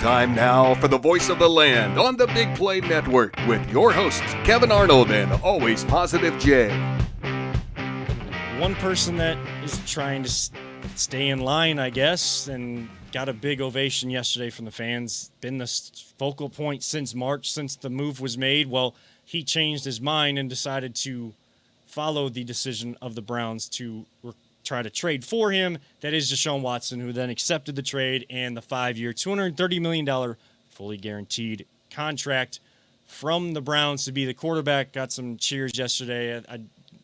Time now for the voice of the land on the Big Play Network with your hosts, Kevin Arnold and Always Positive Jay. One person that is trying to stay in line, I guess, and got a big ovation yesterday from the fans, been the focal point since March, since the move was made. Well, he changed his mind and decided to follow the decision of the Browns to try to trade for him. That is Deshaun Watson, who then accepted the trade and the 5-year, $230 million fully guaranteed contract from the Browns to be the quarterback. Got some cheers yesterday.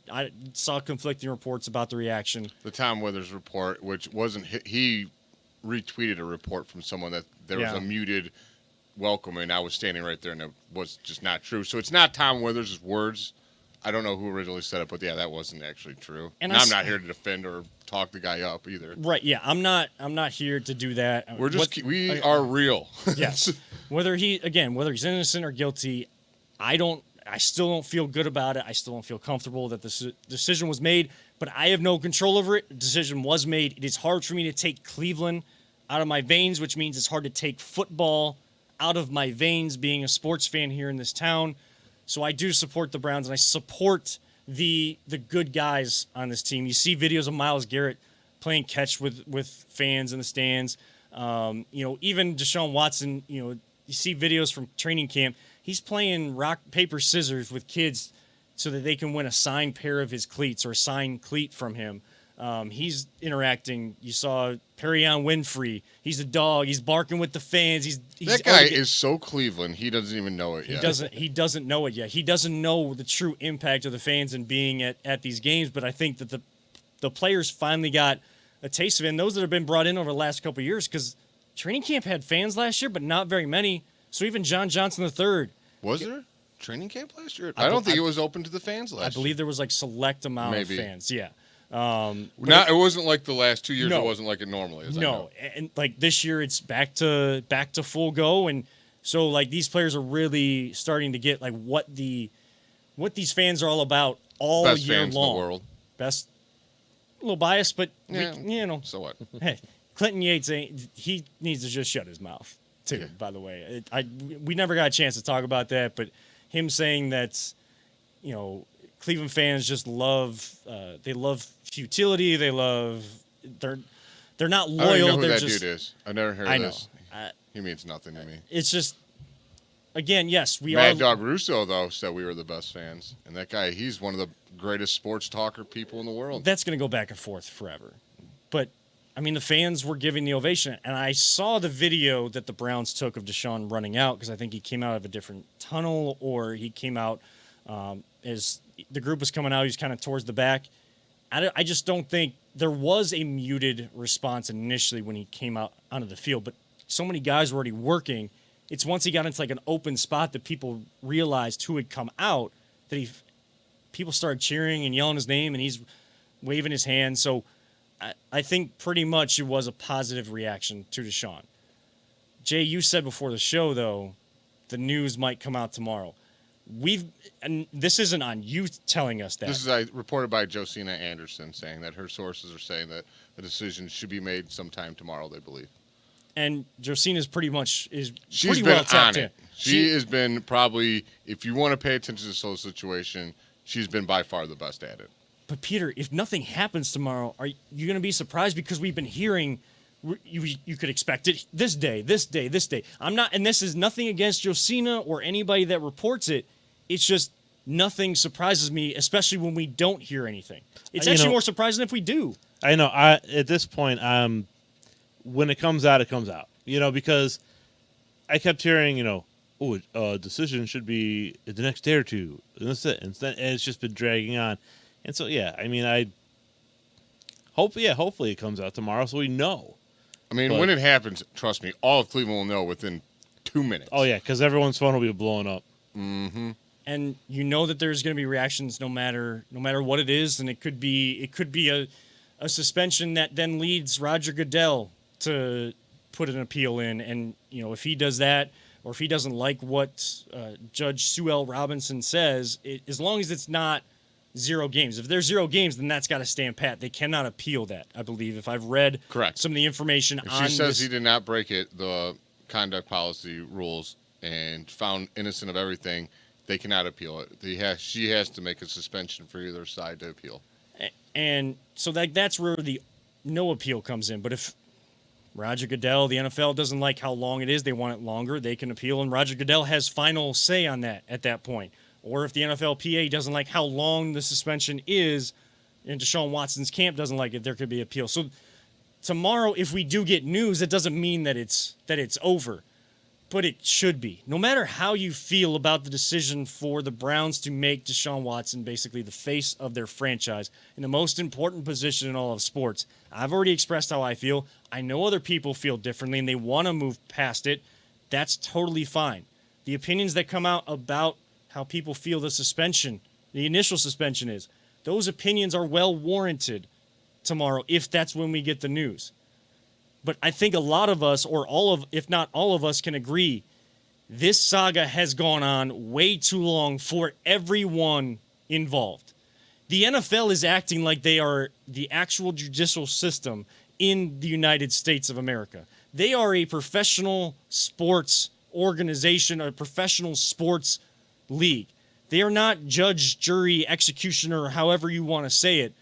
I saw conflicting reports about the reaction. The Tom Withers report, which wasn't he retweeted a report from someone that there was a muted welcome, and I was standing right there, and it was just not true. So it's not Tom Withers' words. I don't know who originally said it, but yeah, that wasn't actually true. And I'm not here to defend or talk the guy up either. Right? Yeah, I'm not here to do that. We are real. Yes. Whether he's innocent or guilty, I still don't feel good about it. I still don't feel comfortable that this decision was made, but I have no control over it. The decision was made. It is hard for me to take Cleveland out of my veins, which means it's hard to take football out of my veins being a sports fan here in this town. So I do support the Browns, and I support the good guys on this team. You see videos of Myles Garrett playing catch with fans in the stands. Even Deshaun Watson, you see videos from training camp. He's playing rock, paper, scissors with kids so that they can win a signed pair of his cleats or a signed cleat from him. He's interacting. You saw Perrion Winfrey. He's a dog. He's barking with the fans. That guy is so Cleveland. He doesn't even know it yet. He doesn't know it yet. He doesn't know the true impact of the fans and being at these games. But I think that the players finally got a taste of it. And those that have been brought in over the last couple of years, because training camp had fans last year, but not very many. So even John Johnson III. Was there training camp last year? I don't think it was open to the fans last year. I believe there was select amount of fans. Yeah. It wasn't like the last 2 years. No, it wasn't like it normally is. No, and this year it's back to full go, and so these players are really starting to get what these fans are all about all Best year fans long. In the world. Best, a little biased, but So what? Hey, Clinton Yates he needs to just shut his mouth too. Yeah. By the way, we never got a chance to talk about that, but him saying that, Cleveland fans just love they love futility. They're not loyal. I don't know who they're that just, dude is. I never heard of this. He means nothing to me. It's just, again, yes, we Mad Dog Russo though said we were the best fans, and that guy, he's one of the greatest sports talker people in the world. That's going to go back and forth forever. But I mean, the fans were giving the ovation, and I saw the video that the Browns took of Deshaun running out because I think he came out of a different tunnel or he came out as the group was coming out. He was kind of towards the back. I just don't think there was a muted response initially when he came out onto the field, but so many guys were already working. It's once he got into an open spot that people realized who had come out that people started cheering and yelling his name, and he's waving his hand. So I think pretty much it was a positive reaction to Deshaun. Jay, you said before the show, though, the news might come out tomorrow. And this isn't on you telling us that. This is reported by Josina Anderson saying that her sources are saying that the decision should be made sometime tomorrow, they believe. And Josina's pretty much She's pretty been well tapped on it. in. She has been probably, if you want to pay attention to this whole situation, she's been by far the best at it. But Peter, if nothing happens tomorrow, are you going to be surprised? Because we've been hearing you could expect it this day, this day, this day. I'm not, and this is nothing against Josina or anybody that reports it. It's just nothing surprises me, especially when we don't hear anything. It's actually more surprising if we do. I know. At this point, when it comes out, it comes out. Because I kept hearing, decision should be the next day or two, and that's it. And it's just been dragging on. And so, hopefully it comes out tomorrow so we know. I mean, when it happens, trust me, all of Cleveland will know within 2 minutes. Oh yeah, because everyone's phone will be blowing up. Mm-hmm. And that there's going to be reactions no matter what it is, and it could be a suspension that then leads Roger Goodell to put an appeal in, and if he does that, or if he doesn't like what Judge Sue L. Robinson says, as long as it's not 0 games. If there's 0 games, then that's got to stand pat. They cannot appeal that, I believe. If I've read Correct. some of the information if on she says he did not break it, the conduct policy rules and found innocent of everything, they cannot appeal it. She has to make a suspension for either side to appeal. And so that's where the no appeal comes in. But if Roger Goodell, the NFL, doesn't like how long it is, they want it longer, they can appeal, and Roger Goodell has final say on that at that point. Or if the NFLPA doesn't like how long the suspension is, and Deshaun Watson's camp doesn't like it, there could be appeal. So tomorrow, if we do get news, it doesn't mean that it's over. But it should be. No matter how you feel about the decision for the Browns to make Deshaun Watson basically the face of their franchise in the most important position in all of sports. I've already expressed how I feel. I know other people feel differently and they want to move past it. That's totally fine. The opinions that come out about how people feel the initial suspension is, those opinions are well warranted tomorrow if that's when we get the news. But I think a lot of us, or if not all of us, can agree this saga has gone on way too long for everyone involved. The NFL is acting like they are the actual judicial system in the United States of America. They are a professional sports organization, a professional sports league. They are not judge, jury, executioner, or however you want to say it.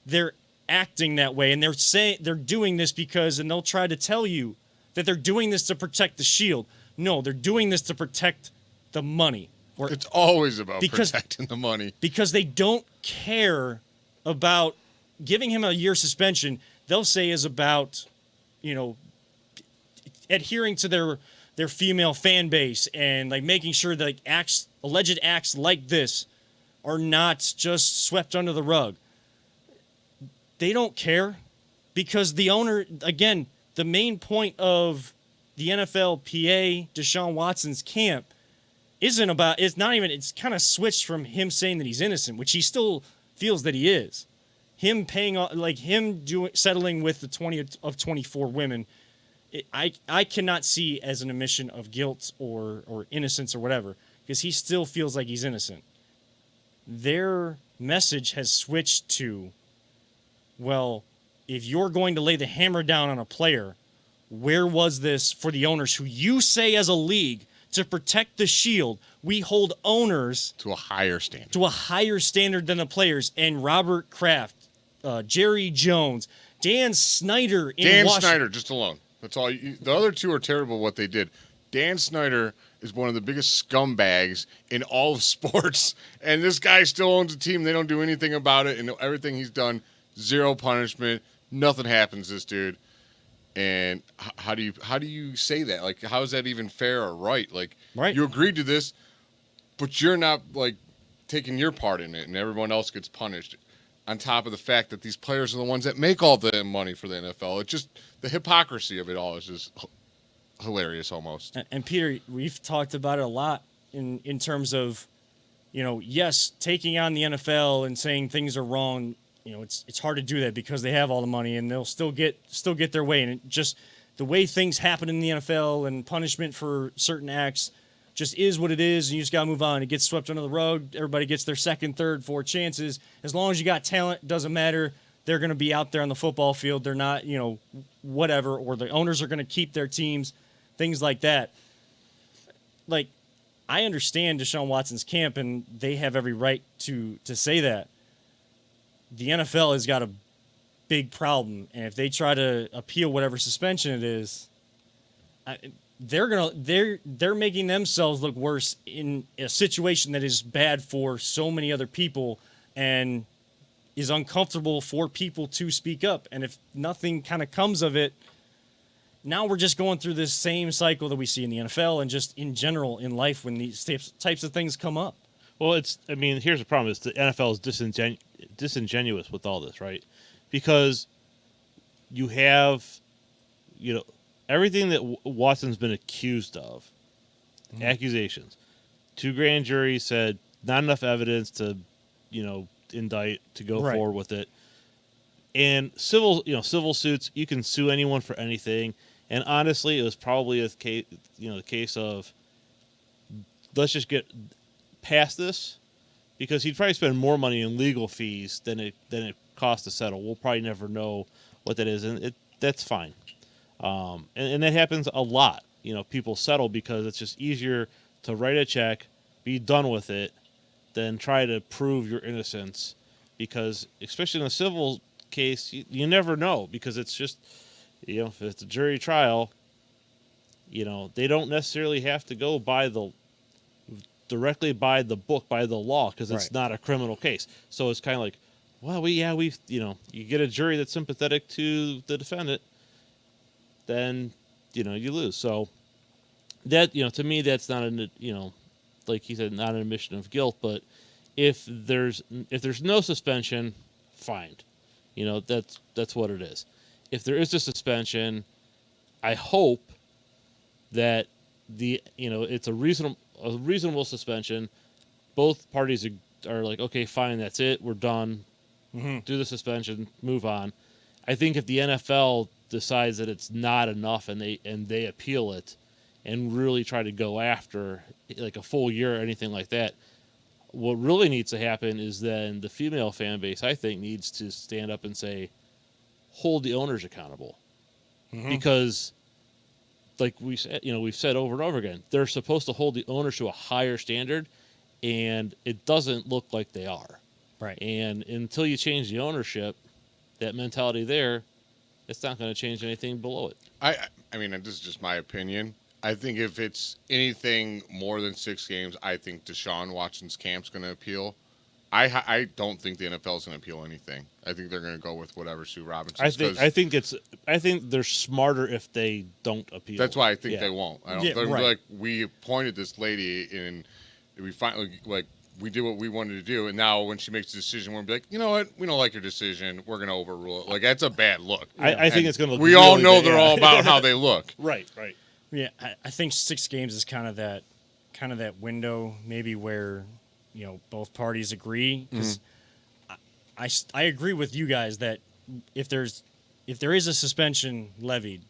They're acting that way, and they're doing this because, and they'll try to tell you that they're doing this to protect the shield. No, they're doing this to protect the money. It's always about protecting the money. Because they don't care about giving him a year suspension. They'll say is about, adhering to their female fan base and like making sure that alleged acts like this are not just swept under the rug. They don't care because the owner, again, the main point of the NFLPA, Deshaun Watson's camp, it's kind of switched from him saying that he's innocent, which he still feels that he is. Him settling with the 20 of 24 women, I cannot see as an admission of guilt or innocence or whatever, because he still feels like he's innocent. Their message has switched to, well, if you're going to lay the hammer down on a player, where was this for the owners who you say as a league to protect the shield? We hold owners to a higher standard than the players. And Robert Kraft, Jerry Jones, Dan Snyder in Washington. Snyder, just alone. That's all. The other two are terrible what they did. Dan Snyder is one of the biggest scumbags in all of sports. And this guy still owns a team. They don't do anything about it. And everything he's done, zero punishment. Nothing happens to this dude. And how do you say that? Like, how is that even fair or right? Like, right. You agreed to this, but you're not, like, taking your part in it, and everyone else gets punished. On top of the fact that these players are the ones that make all the money for the NFL. It's just the hypocrisy of it all is just hilarious almost. And Peter, we've talked about it a lot in terms of, yes, taking on the NFL and saying things are wrong. It's hard to do that because they have all the money and they'll still get their way. And it just the way things happen in the NFL and punishment for certain acts just is what it is, and you just got to move on. It gets swept under the rug. Everybody gets their second, third, fourth chances. As long as you got talent, doesn't matter. They're going to be out there on the football field. They're not, whatever, or the owners are going to keep their teams, things like that. Like, I understand Deshaun Watson's camp, and they have every right to say that. The NFL has got a big problem, and if they try to appeal whatever suspension it is, they're making themselves look worse in a situation that is bad for so many other people and is uncomfortable for people to speak up. And if nothing kind of comes of it, now we're just going through this same cycle that we see in the NFL and just in general in life when these types of things come up. Well, here's the problem: is the NFL is disingenuous with all this, right? Because you have, everything that Watson's been accused of, accusations. 2 grand juries said not enough evidence to, indict, to go forward with it. And civil suits, you can sue anyone for anything. And honestly, it was probably the case of let's just get past this, because he'd probably spend more money in legal fees than it costs to settle. We'll probably never know what that is, and that's fine. And that happens a lot. people settle because it's just easier to write a check, be done with it, than try to prove your innocence. Because especially in a civil case, you never know, because it's just, if it's a jury trial, they don't necessarily have to go directly by the book, by the law, because it's not a criminal case. So it's kind of like, well, you get a jury that's sympathetic to the defendant, then, you lose. So that, to me, that's not like he said, not an admission of guilt. But if there's no suspension, fine. That's what it is. If there is a suspension, I hope that it's a reasonable suspension. Both parties are like, okay, fine, that's it, we're done. Do the suspension, move on. I think if the NFL decides that it's not enough and they appeal it and really try to go after like a full year or anything like that, what really needs to happen is then the female fan base, I think, needs to stand up and say, hold the owners accountable. Because like we've said over and over again, they're supposed to hold the owners to a higher standard, and it doesn't look like they are. Right. And until you change the ownership, that mentality there, it's not going to change anything below it. I mean, this is just my opinion. I think if it's anything more than 6 games, I think Deshaun Watson's camp's going to appeal. I don't think the NFL is going to appeal anything. I think they're going to go with whatever Sue Robinson. I think they're smarter if they don't appeal. That's why I think they won't. They're right. like, we appointed this lady and we finally we did what we wanted to do, and now when she makes a decision, we're gonna be like, you know what, we don't like your decision, we're gonna overrule it. Like, that's a bad look. I think it's gonna look. We really all know bad, they're all about how they look. Right. Yeah, I think 6 games is kind of that window maybe where both parties agree, because I agree with you guys that if there is a suspension levied,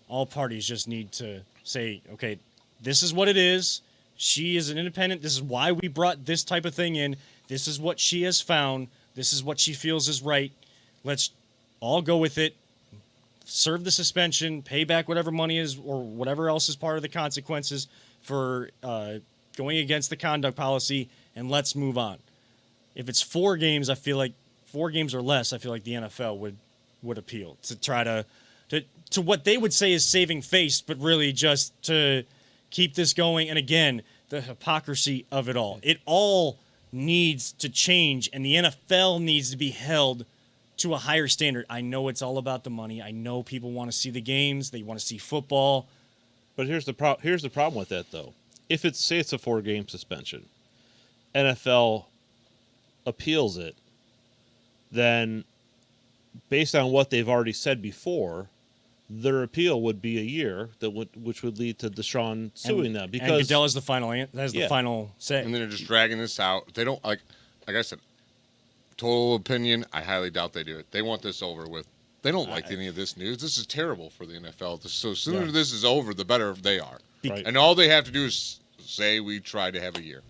all parties just need to say, okay, this is what it is. She is an independent. This is why we brought this type of thing in. This is what she has found. This is what she feels is right. Let's all go with it. Serve the suspension, pay back whatever money is or whatever else is part of the consequences for going against the conduct policy, and let's move on. If it's 4 games, I feel like 4 games or less, I feel like the NFL would appeal to try to what they would say is saving face, but really just to keep this going. And again, the hypocrisy of it all. It all needs to change, and the NFL needs to be held to a higher standard. I know it's all about the money. I know people want to see the games. They want to see football. But here's the problem with that, though. If it's a 4-game suspension, NFL appeals it, then based on what they've already said before, their appeal would be a year, which would lead to Deshaun suing them, because and Goodell is the final the final say. And they're just dragging this out. They don't like I said. Total opinion, I highly doubt they do it. They want this over with. They don't like any of this news. This is terrible for the NFL. So sooner this is over, the better they are. Right. And all they have to do is say we tried to have a year.